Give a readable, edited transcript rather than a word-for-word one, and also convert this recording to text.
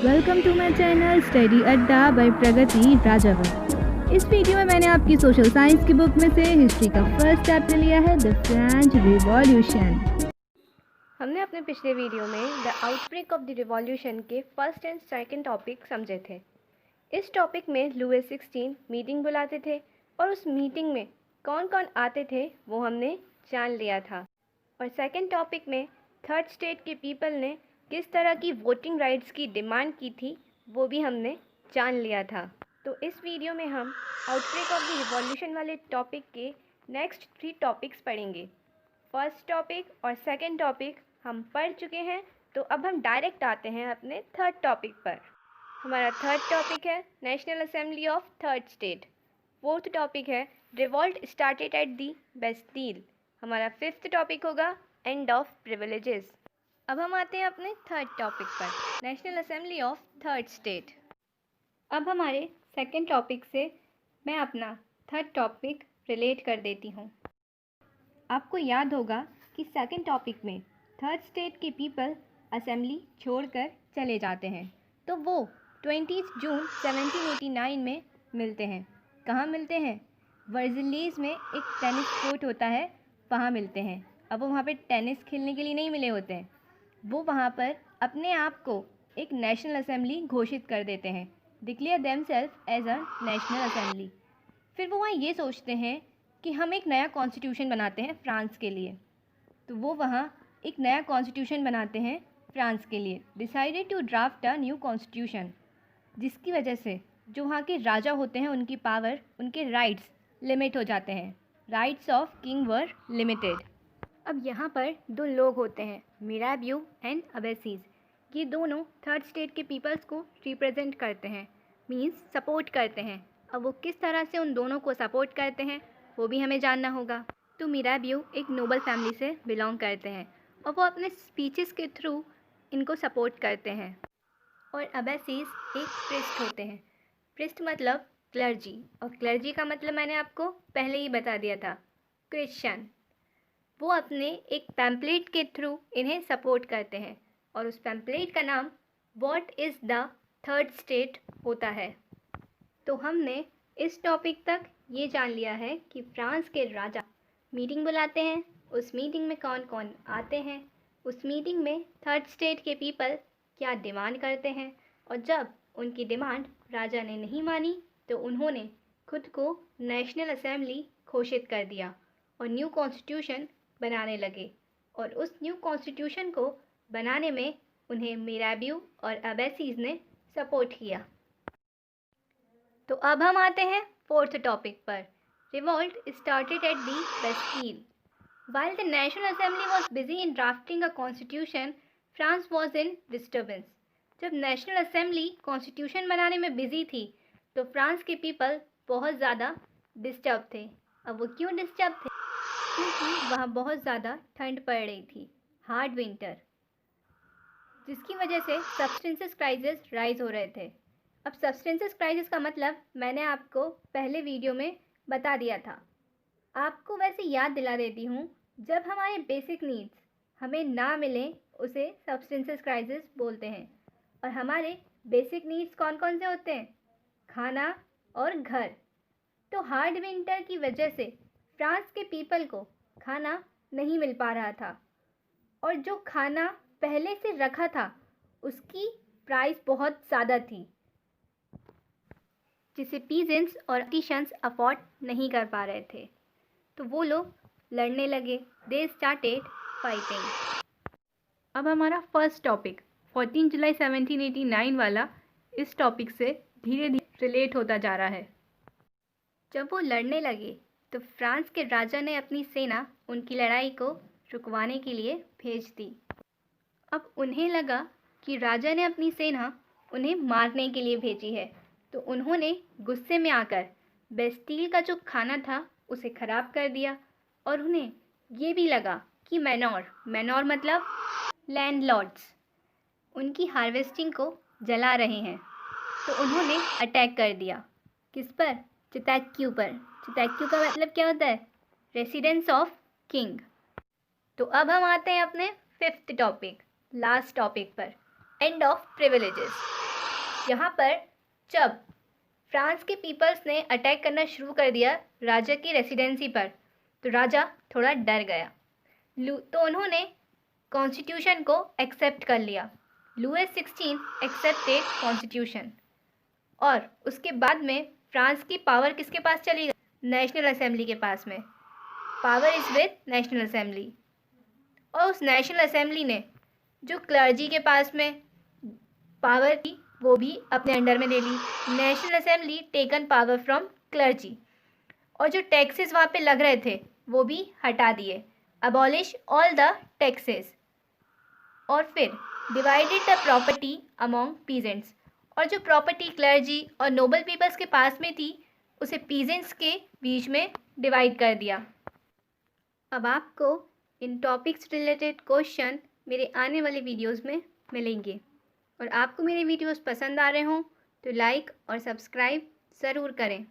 Welcome to my channel study Adda by Pragati Rajawat. इस video में मैंने आपकी सोशल साइंस की बुक में से हिस्ट्री का फर्स्ट चैप्टर लिया है, द फ्रेंच रिवॉल्यूशन। हमने अपने पिछले वीडियो में the outbreak of the revolution के फर्स्ट एंड सेकंड टॉपिक समझे थे। इस टॉपिक में लुई 16 मीटिंग बुलाते थे और उस मीटिंग में कौन कौन आते थे वो हमने जान लिया था। और सेकंड टॉपिक में थर्ड स्टेट के पीपल ने किस तरह की वोटिंग राइट्स की डिमांड की थी वो भी हमने जान लिया था। तो इस वीडियो में हम आउटब्रेक ऑफ द रिवॉल्यूशन वाले टॉपिक के नेक्स्ट 3 टॉपिक्स पढ़ेंगे। फर्स्ट टॉपिक और सेकंड टॉपिक हम पढ़ चुके हैं, तो अब हम डायरेक्ट आते हैं अपने थर्ड टॉपिक पर। हमारा थर्ड टॉपिक है national assembly of third state. Fourth topic है revolt started at the Bastille. हमारा फिफ्थ टॉपिक होगा एंड ऑफ प्रिविलेजेस। अब हम आते हैं अपने थर्ड टॉपिक पर, national assembly of third state. अब हमारे सेकंड टॉपिक से मैं अपना थर्ड टॉपिक रिलेट कर देती हूँ। आपको याद होगा कि सेकंड टॉपिक में थर्ड स्टेट के पीपल असेंबली छोड़कर चले जाते हैं, तो वो 20 जून 1789 में मिलते हैं। कहाँ मिलते हैं? वर्जिलीज में एक टेनिस कोर्ट होता है, वहाँ मिलते हैं। अब वो वहाँ पे टेनिस खेलने के लिए नहीं मिले होते हैं, वो वहाँ पर अपने आप को एक नेशनल असेंबली घोषित कर देते हैं, declare themselves as a national assembly. फिर वो वहाँ ये सोचते हैं कि हम एक नया कॉन्स्टिट्यूशन बनाते हैं फ्रांस के लिए। तो वो वहाँ एक नया कॉन्स्टिट्यूशन बनाते हैं फ्रांस के लिए, decided to draft a new constitution, जिसकी वजह से जो वहाँ के राजा होते हैं उनकी पावर, उनके राइट्स लिमिट हो जाते हैं। Rights of king were limited. अब यहाँ पर 2 लोग होते हैं, मिराबियो एंड अबेसीज। ये दोनों थर्ड स्टेट के पीपल्स को रिप्रेजेंट करते हैं, मींस सपोर्ट करते हैं। अब वो किस तरह से उन दोनों को सपोर्ट करते हैं वो भी हमें जानना होगा। तो मिराबियो एक नोबल फैमिली से बिलोंग करते हैं और वो अपने स्पीचेस के थ्रू इनको सपोर्ट करते हैं। और अबेसीज एक प्रिस्ट होते हैं। प्रिस्ट मतलब क्लर्जी, और क्लर्जी का मतलब मैंने आपको पहले ही बता दिया था, क्रिश्चियन। वो अपने एक पैम्पलेट के थ्रू इन्हें सपोर्ट करते हैं और उस पैम्पलेट का नाम what is the third state होता है। तो हमने इस टॉपिक तक ये जान लिया है कि फ्रांस के राजा मीटिंग बुलाते हैं, उस मीटिंग में कौन कौन आते हैं, उस मीटिंग में थर्ड स्टेट के पीपल क्या डिमांड करते हैं, और जब उनकी डिमांड राजा ने नहीं मानी तो उन्होंने खुद को नेशनल असेंबली घोषित कर दिया और न्यू कॉन्स्टिट्यूशन बनाने लगे। और उस न्यू कॉन्स्टिट्यूशन को बनाने में उन्हें मिराबियो और अबेसीज ने सपोर्ट किया। तो अब हम आते हैं फोर्थ टॉपिक पर, revolt started at the Bastille. While the National Assembly was busy in drafting a constitution, France was in disturbance. जब नेशनल असेंबली कॉन्स्टिट्यूशन बनाने में बिजी थी तो फ्रांस के पीपल बहुत ज़्यादा डिस्टर्ब थे। अब वो क्यों डिस्टर्ब थे? क्योंकि वहाँ बहुत ज़्यादा ठंड पड़ रही थी, हार्ड विंटर, जिसकी वजह से सब्सटेंसेस क्राइसिस राइज हो रहे थे। अब सब्सटेंसेस क्राइसिस का मतलब मैंने आपको पहले वीडियो में बता दिया था। आपको वैसे याद दिला देती हूँ, जब हमारे बेसिक नीड्स हमें ना मिलें उसे सब्सटेंसेस क्राइसिस बोलते हैं। और हमारे बेसिक नीड्स कौन कौन से होते हैं? खाना और घर। तो हार्ड विंटर की वजह से फ्रांस के पीपल को खाना नहीं मिल पा रहा था, और जो खाना पहले से रखा था उसकी प्राइस बहुत ज़्यादा थी, जिसे पीजेंट्स और आर्टिसंस अफोर्ड नहीं कर पा रहे थे। तो वो लोग लड़ने लगे, दे स्टार्टेड फाइटिंग। अब हमारा फर्स्ट टॉपिक 14 जुलाई 1789 वाला इस टॉपिक से धीरे धीरे रिलेट होता जा रहा है। जब वो लड़ने लगे तो फ्रांस के राजा ने अपनी सेना उनकी लड़ाई को रुकवाने के लिए भेज दी। अब उन्हें लगा कि राजा ने अपनी सेना उन्हें मारने के लिए भेजी है, तो उन्होंने गुस्से में आकर बेस्टील का जो खाना था उसे ख़राब कर दिया। और उन्हें ये भी लगा कि मैनोर मतलब लैंडलॉर्ड्स उनकी हार्वेस्टिंग को जला रहे हैं, तो उन्होंने अटैक कर दिया। किस पर? चितैक्यू पर। चितैक्यू का मतलब क्या होता है? Residence of king. तो अब हम आते हैं अपने फिफ्थ टॉपिक, लास्ट टॉपिक पर, एंड ऑफ प्रिविलेजेस। यहाँ पर जब फ्रांस के पीपल्स ने अटैक करना शुरू कर दिया राजा की रेसिडेंसी पर, तो राजा थोड़ा डर गया। तो उन्होंने कॉन्स्टिट्यूशन को एक्सेप्ट कर लिया। लुईस 16 एक्सेप्टेड कॉन्स्टिट्यूशन, और उसके बाद में फ्रांस की पावर किसके पास चली गई? नेशनल असेंबली के पास में। Power is with national assembly. और उस नेशनल असेंबली ने जो क्लर्जी के पास में पावर थी वो भी अपने अंडर में ले ली। National assembly taken power from clergy. और जो टैक्सेस वहाँ पे लग रहे थे वो भी हटा दिए। Abolish all the taxes. और फिर divided the property among peasants. और जो प्रॉपर्टी क्लर्जी और नोबल पीपल्स के पास में थी उसे पीजेंट्स के बीच में डिवाइड कर दिया। अब आपको इन टॉपिक्स रिलेटेड क्वेश्चन मेरे आने वाले वीडियोस में मिलेंगे। और आपको मेरे वीडियोस पसंद आ रहे हों तो लाइक और सब्सक्राइब ज़रूर करें।